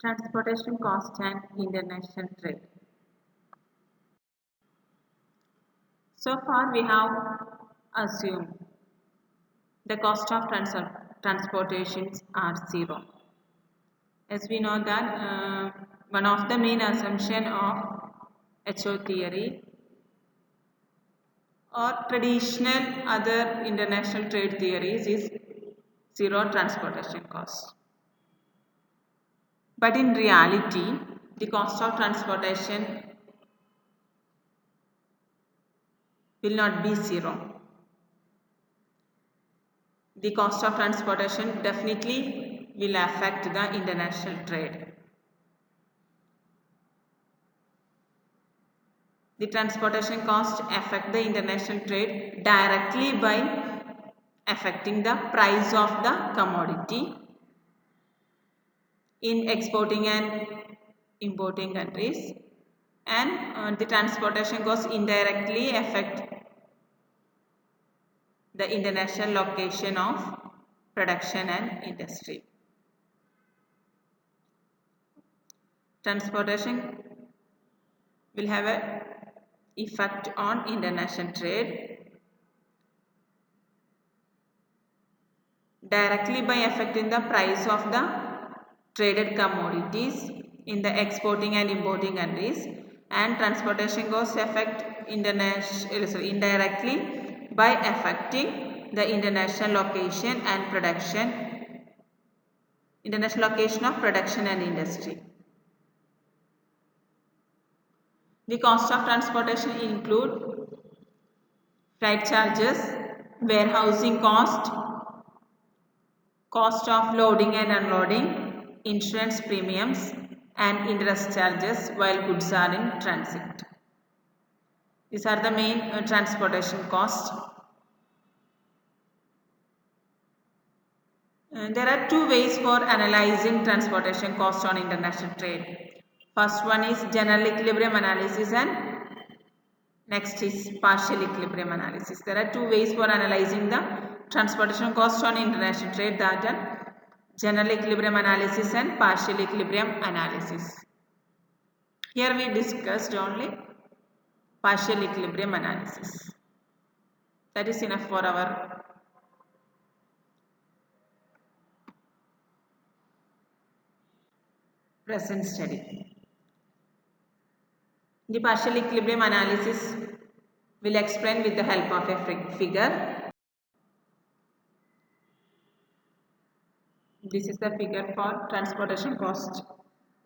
Transportation cost and international trade. So far we have assumed the cost of transportations are zero. As we know that one of the main assumption of HO theory or traditional other international trade theories is zero transportation cost. But in reality, the cost of transportation will not be zero. The cost of transportation definitely will affect the international trade. The transportation cost affect the international trade directly by affecting the price of the commodity in exporting and importing countries, and the transportation cost indirectly affect the international location of production and industry. Transportation will have an effect on international trade directly by affecting the price of the traded commodities in the exporting and importing countries, and transportation costs affect indirectly by affecting the international location of production and industry. The cost of transportation include freight charges, warehousing cost of loading and unloading, insurance premiums, and interest charges while goods are in transit. These are the main transportation costs. There are two ways for analyzing transportation cost on international trade. First one is general equilibrium analysis and next is partial equilibrium analysis. There are two ways for analyzing the transportation cost on international trade, that are general equilibrium analysis and partial equilibrium analysis. Here we discussed only partial equilibrium analysis. That is enough for our present study. The partial equilibrium analysis will explain with the help of a figure. This is the figure for transportation cost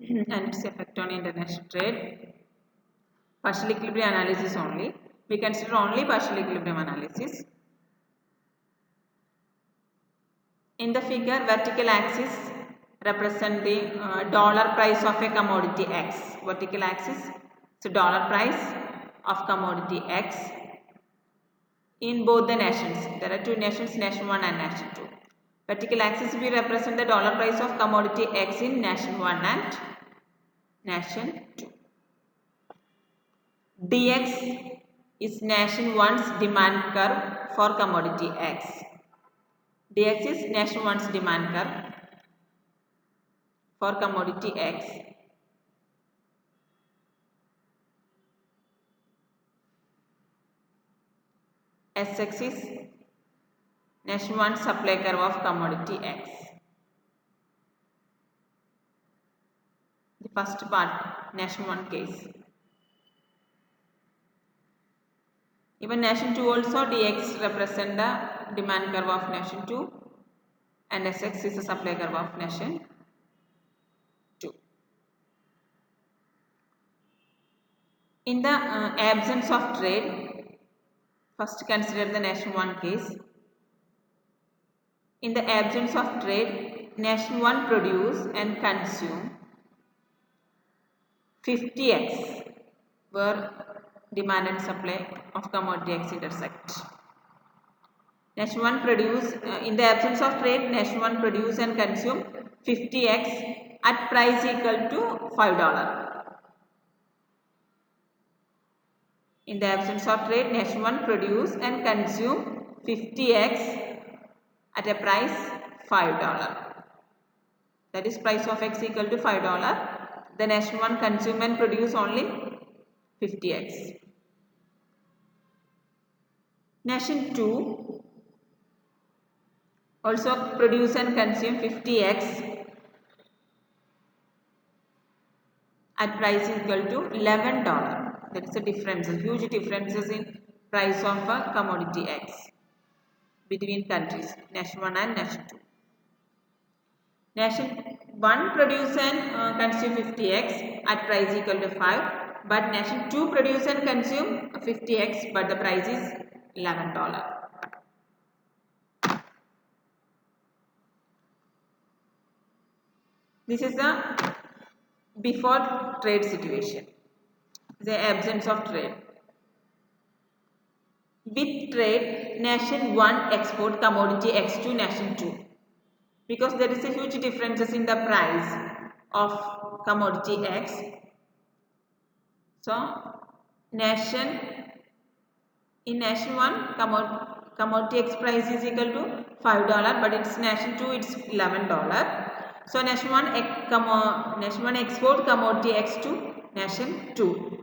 and its effect on international trade. Partial equilibrium analysis only. We consider only partial equilibrium analysis. In the figure, vertical axis represent the dollar price of a commodity X. Vertical axis is dollar price of commodity X in both the nations. There are two nations, nation 1 and nation 2. Vertical axis will represent the dollar price of commodity X in nation 1 and nation 2. dx is nation 1's demand curve for commodity X. dx is nation 1's demand curve for commodity X. Sx is nation 1 supply curve of commodity X. The first part, nation 1 case. Even nation 2 also, dx represent the demand curve of nation 2 and Sx is the supply curve of nation 2. In the absence of trade, first consider the nation 1 case. In the absence of trade, nation 1 produce and consume 50x where demand and supply of commodity X intersect. Nation 1 produce, in the absence of trade, nation 1 produce and consume 50x at price equal to $5. In the absence of trade, nation 1 produce and consume 50x at a price $5. that is price of X equal to $5. The nation 1 consume and produce only 50X. Nation 2 also produce and consume 50X at price equal to $11. That is a difference, huge differences in price of a commodity X between countries, nation 1 and nation 2. Nation 1 produce and consume 50X at price equal to 5, but nation 2 produce and consume 50X, but the price is $11. This is the before trade situation, the absence of trade. With trade, nation 1 export commodity X to nation 2 because there is a huge differences in the price of commodity X. So, in nation 1 commodity X price is equal to $5, but it's nation 2 it's $11. So, nation 1 export commodity X to nation 2.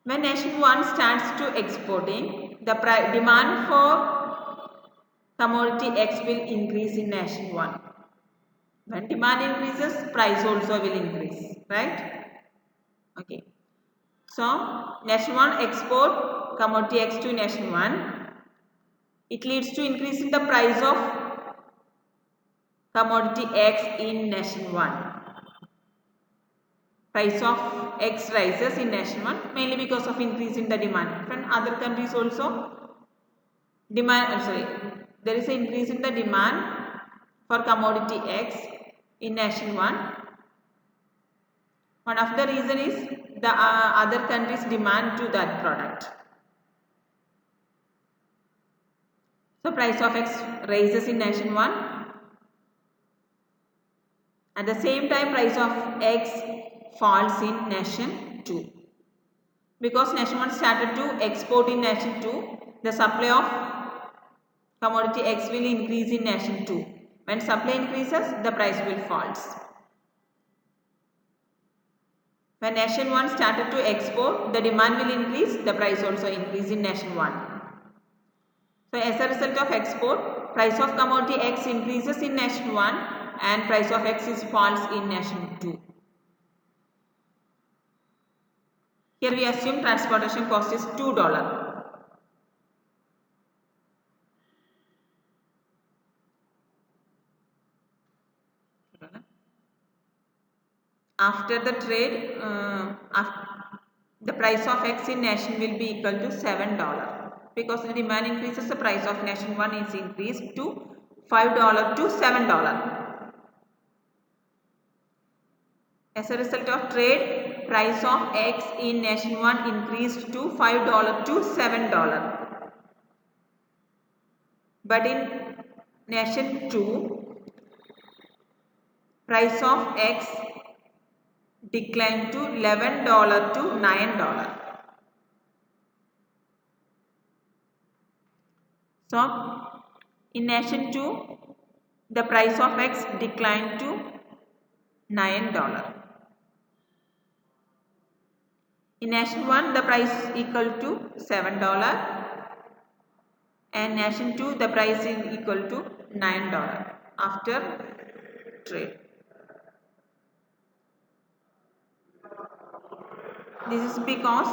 When nation 1 starts to exporting, the demand for commodity X will increase in nation 1. When demand increases, price also will increase, right? Okay. So, nation 1 export commodity X to nation 1. It leads to increase in the price of commodity X in nation 1. Price of X rises in nation 1 mainly because of increase in the demand. From other countries also there is an increase in the demand for commodity X in nation 1. One of the reason is the other countries demand to that product. So price of X rises in nation 1. At the same time price of X falls in nation 2. Because nation 1 started to export in nation 2, the supply of commodity X will increase in nation 2. When supply increases, the price will fall. When nation 1 started to export, the demand will increase, the price also increase in nation 1. So as a result of export, price of commodity X increases in nation 1 and price of X is falls in nation 2. Here we assume transportation cost is $2. After the trade, the price of X in nation will be equal to $7. Because the demand increases, the price of nation 1 is increased to $5 to $7. As a result of trade, price of X in nation 1 increased to $5 to $7. But in nation 2, price of X declined to $11 to $9. So, in nation 2, the price of X declined to $9. In nation 1, the price equal to $7 and nation 2, the price is equal to $9 after trade. This is because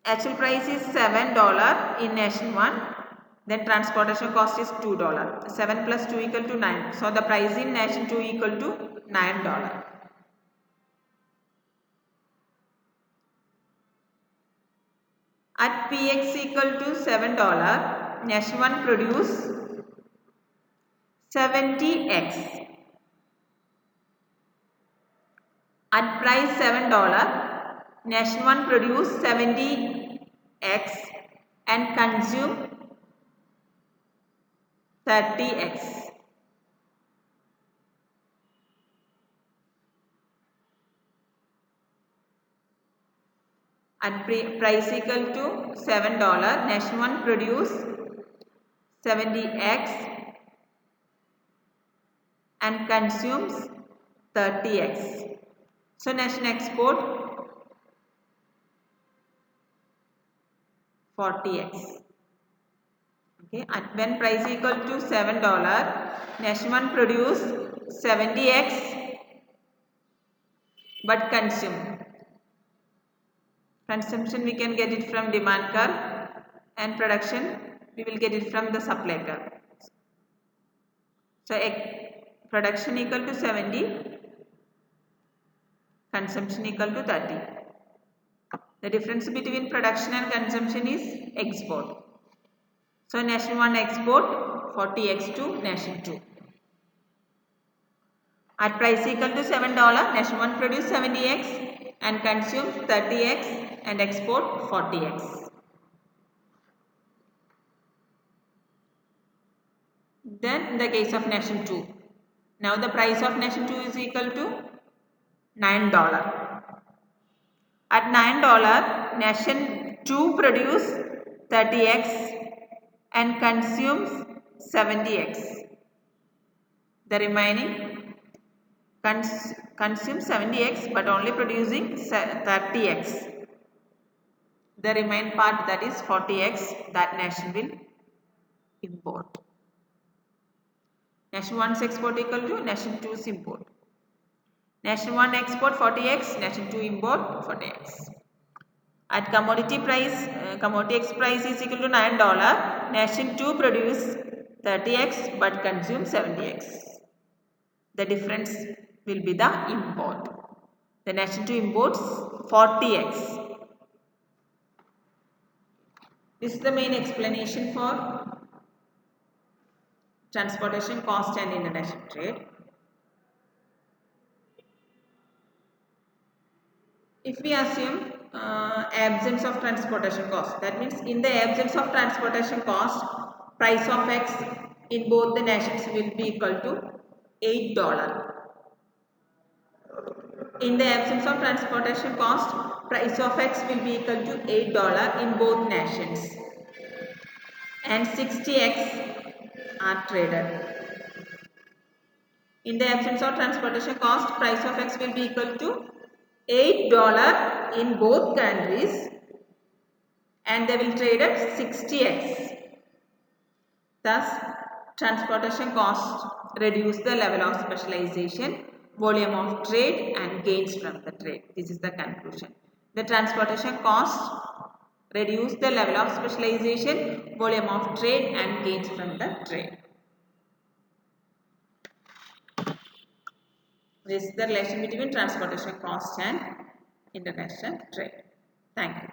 actual price is $7 in nation 1, then transportation cost is $2. 7 plus 2 equal to 9. So the price in nation 2 equal to $9. At Px equal to $7, nation 1 produce 70x. At price $7, nation 1 produce 70x and consume 30x. At price equal to $7, nation 1 produce 70x and consumes 30x. So nation export 40x. Okay, and when price equal to $7, nation 1 produce 70x but consumption we can get it from demand curve, and production we will get it from the supply curve. So production equal to 70, consumption equal to 30. The difference between production and consumption is export. So nation 1 export 40x to nation 2. At price equal to $7, nation 1 produce 70x and consume 30x and export 40x. Then in the case of nation 2, now the price of nation 2 is equal to $9. At $9, nation 2 produce 30x and consumes 70x. The remaining consumes 70x but only producing 30x. The remaining part, that is 40x, that nation will import. Nation 1's export equal to nation 2's import. Nation 1 export 40x, nation 2 import 40x. At commodity X price is equal to $9, nation 2 produce 30x but consume 70x. The difference will be the import. The nation 2 imports 40x. This is the main explanation for transportation cost and international trade. If we assume absence of transportation cost, that means in the absence of transportation cost, price of X in both the nations will be equal to $8. In the absence of transportation cost, price of X will be equal to $8 in both nations, and 60x are traded. In the absence of transportation cost, price of X will be equal to $8 in both countries, and they will trade at 60x. Thus, transportation cost reduce the level of specialization, volume of trade and gains from the trade. This is the conclusion. The transportation cost reduce the level of specialization, volume of trade and gains from the trade. This is the relation between transportation cost and international trade. Thank you.